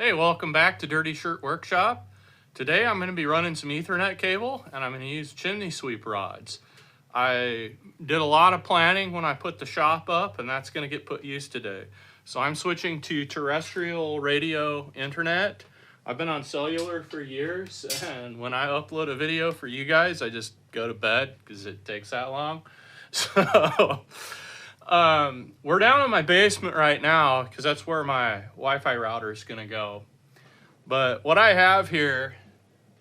Hey, welcome back to Dirty Shirt Workshop. Today I'm going to be running some Ethernet cable and I'm going to use chimney sweep rods. I did a lot of planning when I put the shop up and that's going to get put use today. So I'm switching to terrestrial radio internet. I've been on cellular for years and when I upload a video for you guys I just go to bed because it takes that long. So we're down in my basement right now because that's where my Wi-Fi router is going to go. But what I have here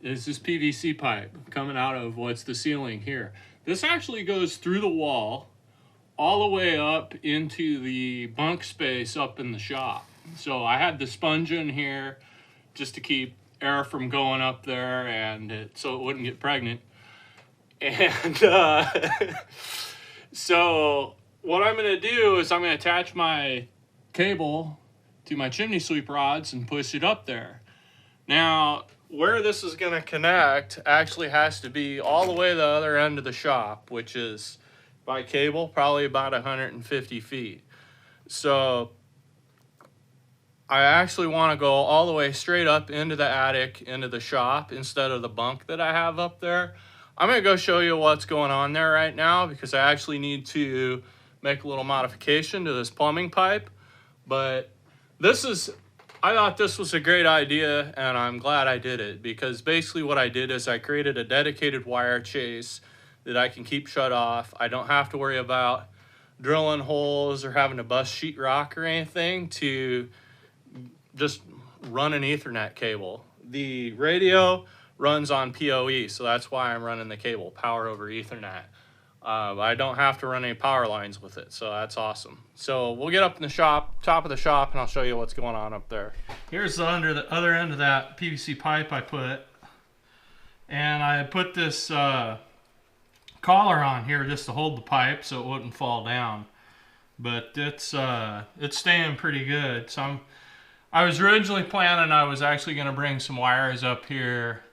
is this PVC pipe coming out of what's the ceiling here. This actually goes through the wall all the way up into the bunk space up in the shop. So I had the sponge in here just to keep air from going up there and so it wouldn't get pregnant. And so what I'm going to do is I'm going to attach my cable to my chimney sweep rods and push it up there. Now, where this is going to connect actually has to be all the way to the other end of the shop, which is by cable, probably about 150 feet. So I actually want to go all the way straight up into the attic, into the shop, instead of the bunk that I have up there. I'm going to go show you what's going on there right now because I actually need to make a little modification to this plumbing pipe. But I thought this was a great idea and I'm glad I did it because basically what I did is I created a dedicated wire chase that I can keep shut off. I don't have to worry about drilling holes or having to bust sheetrock or anything to just run an Ethernet cable. The radio runs on PoE, so that's why I'm running the cable, power over Ethernet. I don't have to run any power lines with it, so that's awesome. So we'll get up in the shop, top of the shop, and I'll show you what's going on up there. Here's the other end of that PVC pipe I put, and I put this collar on here just to hold the pipe so it wouldn't fall down. But it's staying pretty good. So I was originally planning I was actually going to bring some wires up here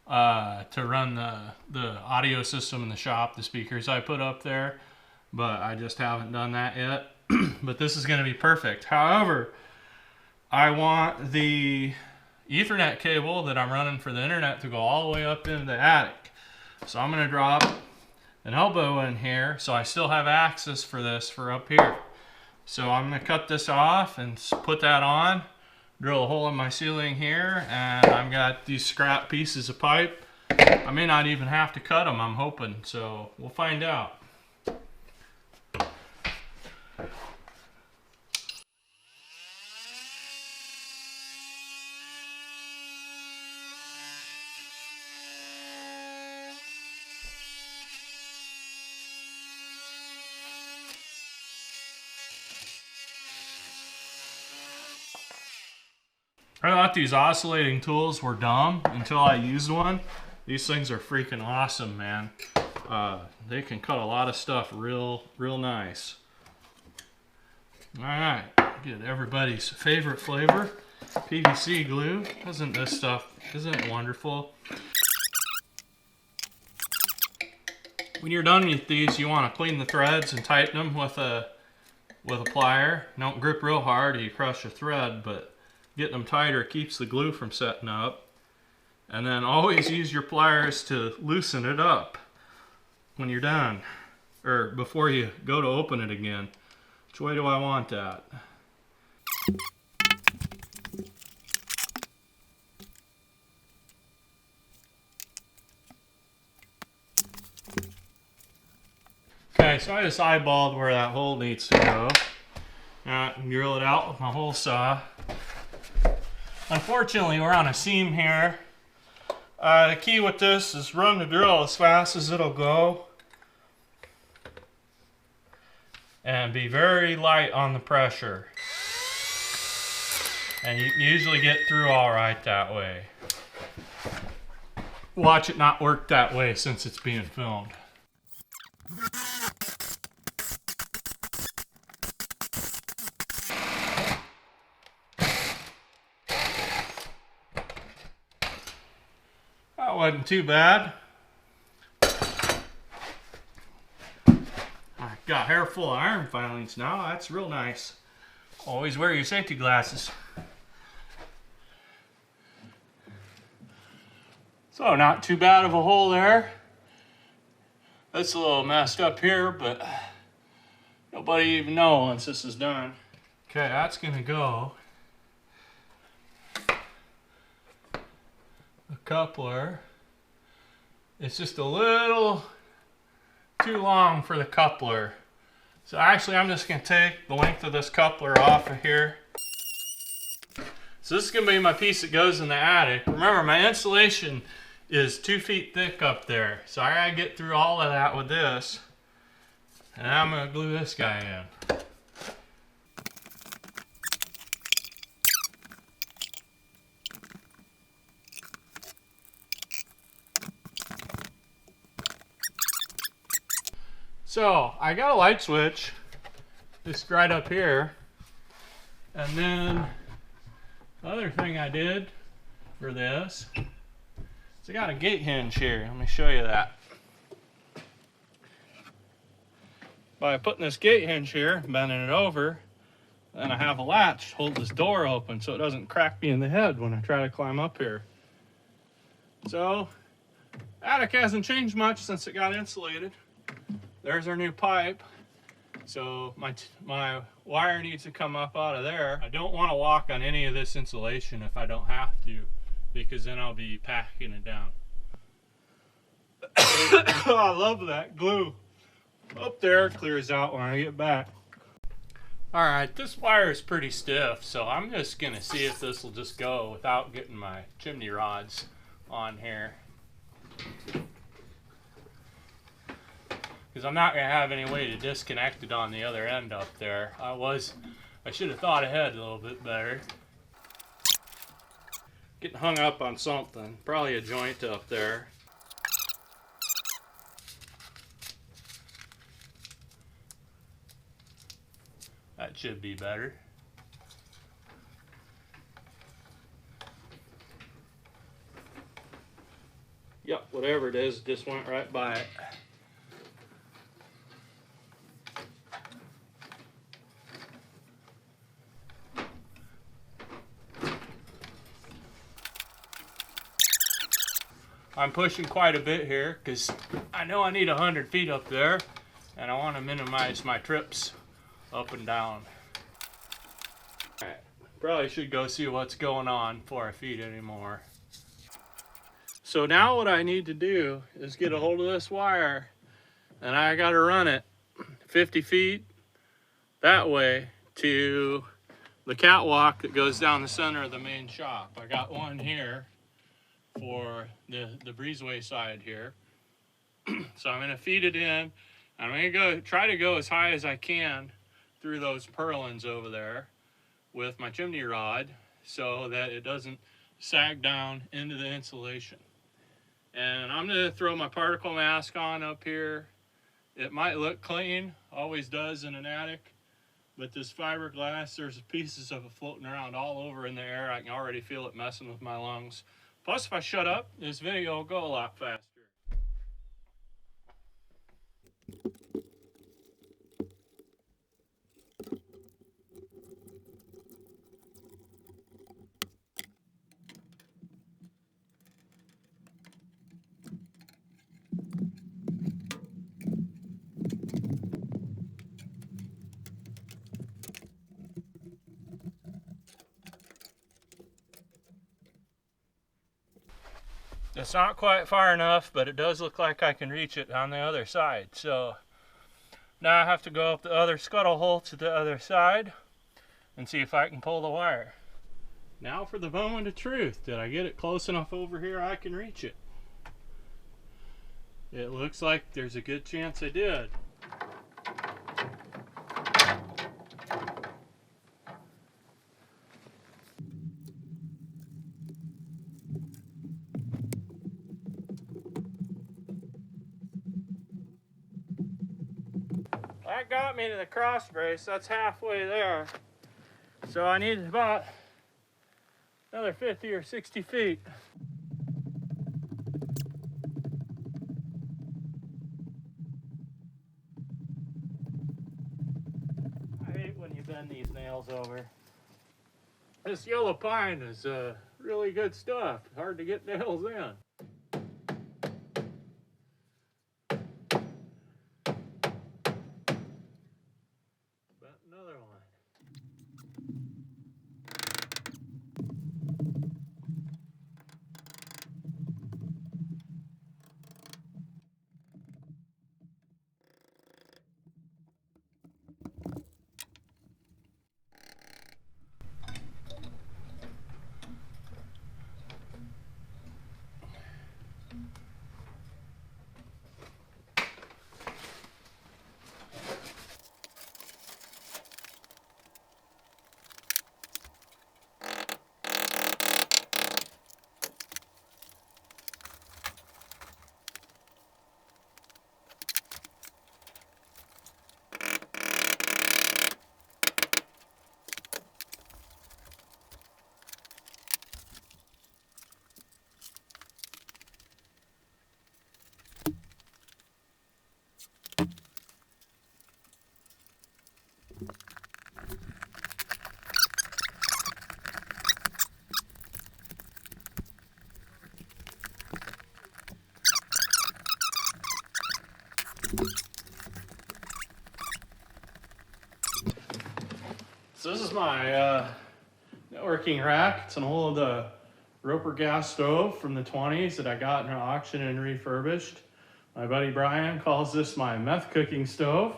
to run the audio system in the shop, the speakers I put up there, but I just haven't done that yet. But this is going to be perfect. However, I want the Ethernet cable that I'm running for the internet to go all the way up into the attic. So I'm going to drop an elbow in here so I still have access for this for up here. So I'm going to cut this off and put that on. Drill a hole in my ceiling here, and I've got these scrap pieces of pipe. I may not even have to cut them, I'm hoping, so we'll find out. I thought these oscillating tools were dumb until I used one. These things are freaking awesome, man. They can cut a lot of stuff real nice. Alright, get everybody's favorite flavor, PVC glue. Isn't it wonderful? When you're done with these, you want to clean the threads and tighten them with a plier. Don't grip real hard or you crush a thread, but getting them tighter keeps the glue from setting up. And then always use your pliers to loosen it up when you're done, or before you go to open it again. Which way do I want that? Okay, so I just eyeballed where that hole needs to go. Now I can drill it out with my hole saw. Unfortunately, we're on a seam here. The key with this is run the drill as fast as it'll go. And be very light on the pressure. And you can usually get through all right that way. Watch it not work that way since it's being filmed. Wasn't too bad. I got hair full of iron filings now. That's real nice. Always wear your safety glasses. So not too bad of a hole there. That's a little messed up here, but nobody even know once this is done. Okay, that's gonna go. A coupler. It's just a little too long for the coupler. So actually I'm just gonna take the length of this coupler off of here. So this is gonna be my piece that goes in the attic. Remember, my insulation is 2 feet thick up there. So I gotta get through all of that with this. And I'm gonna glue this guy in. So I got a light switch just right up here. And then the other thing I did for this is I got a gate hinge here. Let me show you that. By putting this gate hinge here, bending it over, then I have a latch to hold this door open so it doesn't crack me in the head when I try to climb up here. So, attic hasn't changed much since it got insulated. There's our new pipe. So my wire needs to come up out of there. I don't want to walk on any of this insulation if I don't have to, because then I'll be packing it down. I love that glue. Up there clears out when I get back. Alright, this wire is pretty stiff, so I'm just gonna see if this will just go without getting my chimney rods on here. Because I'm not going to have any way to disconnect it on the other end up there. I should have thought ahead a little bit better. Getting hung up on something, probably a joint up there. That should be better. Yep, whatever it is, just went right by it. I'm pushing quite a bit here because I know I need 100 feet up there and I want to minimize my trips up and down. Alright, probably should go see what's going on before I feed anymore. So now what I need to do is get a hold of this wire, and I got to run it 50 feet that way to the catwalk that goes down the center of the main shop. I got one here for the breezeway side here. So I'm going to feed it in. I'm going to try to go as high as I can through those purlins over there with my chimney rod so that it doesn't sag down into the insulation. And I'm going to throw my particle mask on up here. It might look clean, always does in an attic, but this fiberglass, there's pieces of it floating around all over in the air. I can already feel it messing with my lungs. Plus, if I shut up, this video will go a lot faster. It's not quite far enough, but it does look like I can reach it on the other side. So now I have to go up the other scuttle hole to the other side and see if I can pull the wire. Now for the moment of truth. Did I get it close enough over here I can reach it? It looks like there's a good chance I did. That got me to the cross brace. That's halfway there. So I need about another 50 or 60 feet. I hate when you bend these nails over. This yellow pine is really good stuff. Hard to get nails in. my networking rack. It's an old Roper gas stove from the 20s that I got in an auction and refurbished. My buddy Brian calls this my meth cooking stove,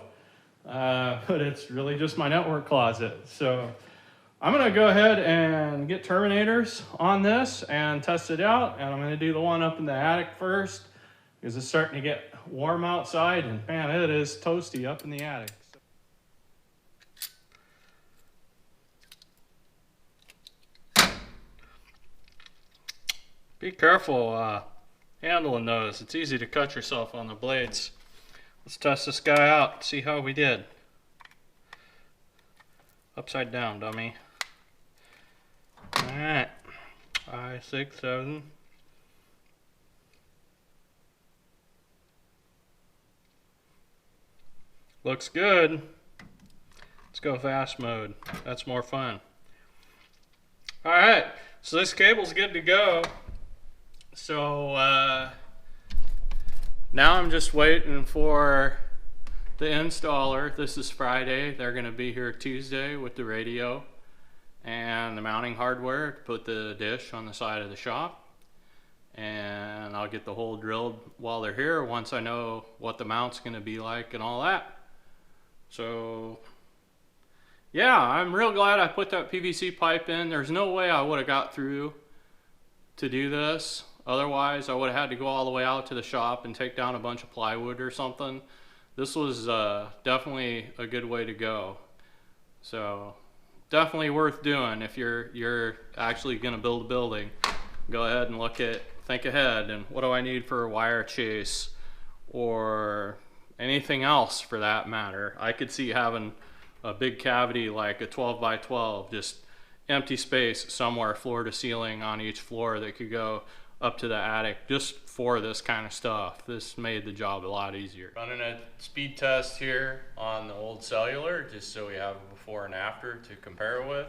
but it's really just my network closet. So I'm gonna go ahead and get terminators on this and test it out, and I'm gonna do the one up in the attic first because it's starting to get warm outside, and man, it is toasty up in the attic. Be careful handling those. It's easy to cut yourself on the blades. Let's test this guy out, see how we did. Upside down, dummy. Alright. 5, 6, 7. Looks good. Let's go fast mode. That's more fun. Alright, so this cable's good to go. So now I'm just waiting for the installer. This is Friday. They're going to be here Tuesday with the radio and the mounting hardware to put the dish on the side of the shop. And I'll get the hole drilled while they're here once I know what the mount's going to be like and all that. So yeah, I'm real glad I put that PVC pipe in. There's no way I would have got through to do this. Otherwise, I would have had to go all the way out to the shop and take down a bunch of plywood or something. This was definitely a good way to go. So definitely worth doing if you're actually going to build a building. Go ahead and think ahead, and what do I need for a wire chase or anything else for that matter. I could see having a big cavity like a 12 by 12, just empty space somewhere floor to ceiling on each floor that could go up to the attic just for this kind of stuff. This made the job a lot easier. Running a speed test here on the old cellular just so we have a before and after to compare with.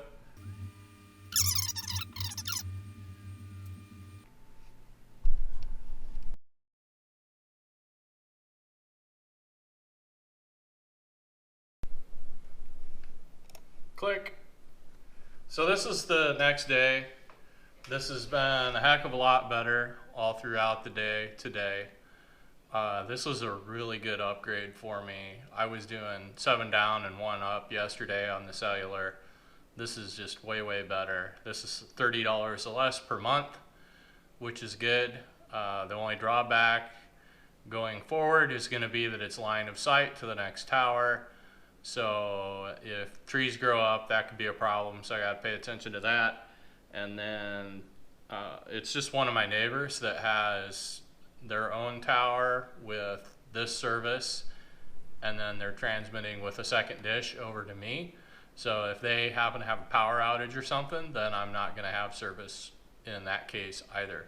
Click. So this is the next day. This has been a heck of a lot better all throughout the day today. This was a really good upgrade for me. I was doing 7 down and 1 up yesterday on the cellular. This is just way, way better. This is $30 less per month, which is good. The only drawback going forward is going to be that it's line of sight to the next tower. So if trees grow up, that could be a problem. So I got to pay attention to that. And then it's just one of my neighbors that has their own tower with this service, and then they're transmitting with a second dish over to me. So if they happen to have a power outage or something, then I'm not going to have service in that case either.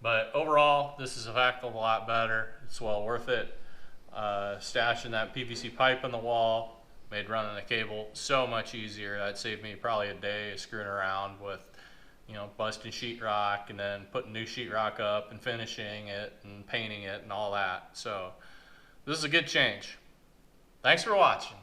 But overall, this is a heck of a lot better. It's well worth it. Stashing that PVC pipe in the wall made running the cable so much easier. That saved me probably a day screwing around with, you know, busting sheetrock and then putting new sheetrock up and finishing it and painting it and all that. So this is a good change. Thanks for watching.